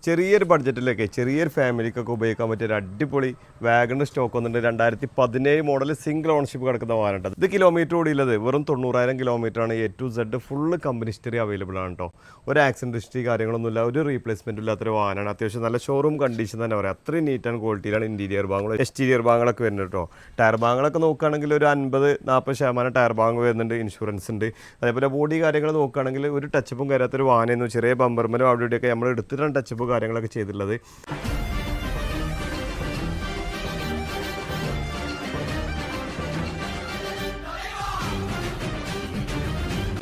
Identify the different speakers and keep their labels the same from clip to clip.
Speaker 1: ചെറിയൊരു ബഡ്ജറ്റിലൊക്കെ ചെറിയൊരു ഫാമിലിക്കൊക്കെ ഉപയോഗിക്കാൻ പറ്റിയ ഒരു അടിപൊളി വാഗണർ സ്റ്റോക്ക് വന്നിട്ടുണ്ട്. 2017 മോഡൽ സിംഗിൾ ഓണർഷിപ്പ് കിടക്കുന്ന വാഹനം. ഇത് കിലോമീറ്റർ ഓടിയുള്ളത് വെറും 90,000 കിലോമീറ്ററാണ്. A to Z full company history available ആണ് കേട്ടോ. ഒരു ആക്സിഡൻറ്റ് ഹിസ്റ്ററി കാര്യങ്ങളൊന്നുമില്ല, ഒരു റീപ്ലേസ്മെൻറ്റ് ഇല്ലാത്തൊരു വാഹനമാണ്. അത്യാവശ്യം നല്ല ഷോറൂം കണ്ടീഷൻ തന്നെ പറയാം. അത്രയും നീറ്റ് ആൻഡ് ക്വാളിറ്റിയിലാണ് ഇൻറ്റീരിയർ ഭാഗങ്ങൾ എക്സ്റ്റീരിയർ ഭാഗങ്ങളൊക്കെ വരുന്നത് കേട്ടോ. ടയർ ഭാഗങ്ങളൊക്കെ നോക്കുകയാണെങ്കിൽ ഒരു 50-40% ടയർ ഭാഗം വരുന്നുണ്ട്. ഇൻഷുറൻസ് ഉണ്ട്. അതേപോലെ ബോഡി കാര്യങ്ങൾ നോക്കുകയാണെങ്കിൽ ഒരു ടച്ചപ്പും കയറാത്തൊരു വാഹനമായിരുന്നു. ചെറിയ ബമ്പർമലും അവിടെ ഇവിടെയൊക്കെ നമ്മൾ എടുത്തിട്ടാണ് ടച്ചപ്പ് കാര്യങ്ങളൊക്കെ ചെയ്തിട്ടുള്ളത്.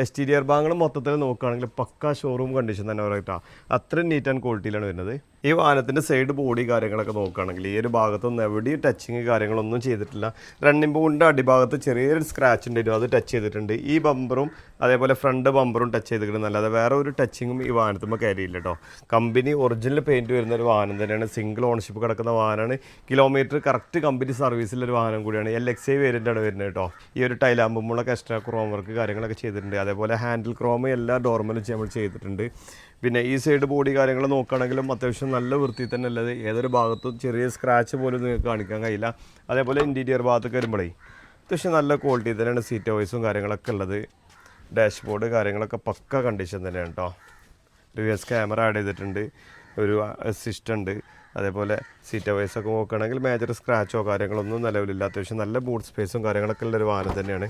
Speaker 1: എക്സ്റ്റീരിയർ ഭാഗങ്ങൾ മൊത്തത്തിൽ നോക്കുകയാണെങ്കിൽ പക്ക ഷോറൂം കണ്ടീഷൻ തന്നെ പറയട്ടോ. അത്രയും നീറ്റ് ആൻഡ് ക്വാളിറ്റിയിലാണ് വരുന്നത്. ഈ വാഹനത്തിൻ്റെ സൈഡ് ബോഡി കാര്യങ്ങളൊക്കെ നോക്കുകയാണെങ്കിൽ ഈ ഒരു ഭാഗത്തൊന്നും എവിടെയും ടച്ചിങ് കാര്യങ്ങളൊന്നും ചെയ്തിട്ടില്ല. റണ്ണിംഗ് ബോണിൻ്റെ അടിഭാഗത്ത് ചെറിയൊരു സ്ക്രാച്ച് ഉണ്ടായിരുന്നു, അത് ടച്ച് ചെയ്തിട്ടുണ്ട്. ഈ ബമ്പറും അതേപോലെ ഫ്രണ്ട് ബമ്പറും ടച്ച് ചെയ്തിട്ടുണ്ട്. അല്ലാതെ വേറെ ഒരു ടച്ചിങ്ങും ഈ വാഹനത്തുമ്പോൾ കയറിയില്ല കേട്ടോ. കമ്പനി ഒറിജിനൽ പെയിൻറ്റ് വരുന്ന ഒരു വാഹനം തന്നെയാണ്. സിംഗിൾ ഓണർഷിപ്പ് കിടക്കുന്ന വാഹനമാണ്. കിലോമീറ്റർ കറക്റ്റ് കമ്പനി സർവീസിലൊരു വാഹനം കൂടിയാണ്. LXI വേരിയൻ്റാണ് വരുന്നത് കേട്ടോ. ഈ ഒരു ടൈലാമ്പുമ്പോഴൊക്കെ എക്സ്ട്രാ ക്രോം വർക്ക് കാര്യങ്ങളൊക്കെ ചെയ്തിട്ടുണ്ട്. അതേപോലെ ഹാൻഡിൽ ക്രോം എല്ലാ ഡോർമലും നമ്മൾ ചെയ്തിട്ടുണ്ട്. പിന്നെ ഈ സൈഡ് ബോഡി കാര്യങ്ങൾ നോക്കുകയാണെങ്കിലും അത്യാവശ്യം നല്ല വൃത്തി തന്നെ ഉള്ളത്. ഏതൊരു ഭാഗത്തും ചെറിയ സ്ക്രാച്ച് പോലും നിങ്ങൾക്ക് കാണിക്കാൻ കഴിയില്ല. അതേപോലെ ഇൻറ്റീരിയർ ഭാഗത്തൊക്കെ വരുമ്പോഴേ അത്യാവശ്യം നല്ല ക്വാളിറ്റി തന്നെയാണ്. സീറ്റ് വോയ്സും കാര്യങ്ങളൊക്കെ ഉള്ളത്. ഡാഷ്ബോർഡ് കാര്യങ്ങളൊക്കെ പക്ക കണ്ടീഷൻ തന്നെയാണ് കേട്ടോ. റിവേഴ്സ് ക്യാമറ ആഡ് ചെയ്തിട്ടുണ്ട്, ഒരു അസിസ്റ്റ് ഉണ്ട്. അതേപോലെ സീറ്റ് വോയ്സൊക്കെ നോക്കുകയാണെങ്കിൽ മേജർ സ്ക്രാച്ചോ കാര്യങ്ങളൊന്നും നിലവിലില്ല. അത്യാവശ്യം നല്ല ബൂട്ട് സ്പേസും കാര്യങ്ങളൊക്കെ ഉള്ളൊരു വാഹനം തന്നെയാണ്.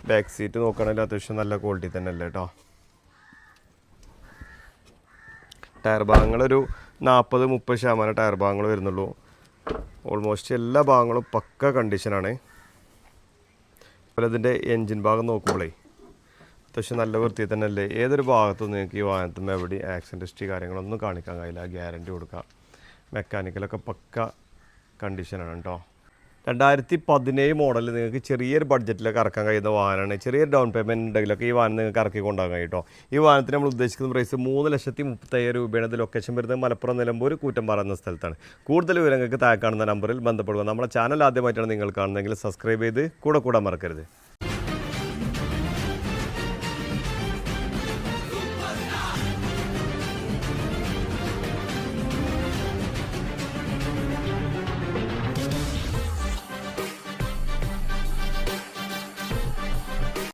Speaker 1: ബാക്ക് സീറ്റ് നോക്കുകയാണെങ്കിൽ അത്യാവശ്യം നല്ല ക്വാളിറ്റി തന്നെ അല്ലേ കേട്ടോ. ടയർ ഭാഗങ്ങളൊരു 40-30% ടയർ ഭാഗങ്ങൾ വരുന്നുള്ളൂ. ഓൾമോസ്റ്റ് എല്ലാ ഭാഗങ്ങളും പക്ക കണ്ടീഷനാണ്. അതുപോലെ ഇതിൻ്റെ എൻജിൻ ഭാഗം നോക്കുമ്പോഴേ അത്യാവശ്യം നല്ല വൃത്തി തന്നെ അല്ലേ. ഏതൊരു ഭാഗത്തും നിങ്ങൾക്ക് ഈ വാഹനത്തുമ്പോൾ എവിടെയും ആക്സിഡൻറ്റ് ഹിസ്റ്ററി കാര്യങ്ങളൊന്നും കാണിക്കാൻ കഴിയില്ല. ഗ്യാരൻറ്റി കൊടുക്കാം. മെക്കാനിക്കലൊക്കെ പക്ക കണ്ടീഷനാണ് കേട്ടോ. 2017 മോഡൽ നിങ്ങൾക്ക് ചെറിയൊരു ബഡ്ജറ്റിലൊക്കെ ഇറക്കാൻ കഴിയുന്ന വാഹനമാണ്. ചെറിയൊരു ഡൗൺ പേയ്മെൻറ്റ് ഉണ്ടെങ്കിലൊക്കെ ഈ വാഹനം നിങ്ങൾക്ക് ഇറക്കി കൊണ്ടുപോകാൻ കഴിയും കേട്ടോ. ഈ വാഹനത്തിന് നമ്മൾ ഉദ്ദേശിക്കുന്ന പ്രൈസ് 3,35,000 രൂപയാണ്. ഇത് ലൊക്കേഷൻ വരുന്നത് മലപ്പുറം നിലമ്പൂർ കൂറ്റമ്പാറ എന്ന സ്ഥലത്താണ്. കൂടുതൽ വിവരങ്ങൾക്ക് താഴെ കാണുന്ന നമ്പറിൽ ബന്ധപ്പെടുക. നമ്മുടെ ചാനൽ ആദ്യമായിട്ടാണ് നിങ്ങൾ കാണുന്നതെങ്കിൽ സബ്സ്ക്രൈബ് ചെയ്ത് കൂടെ മറക്കരുത്.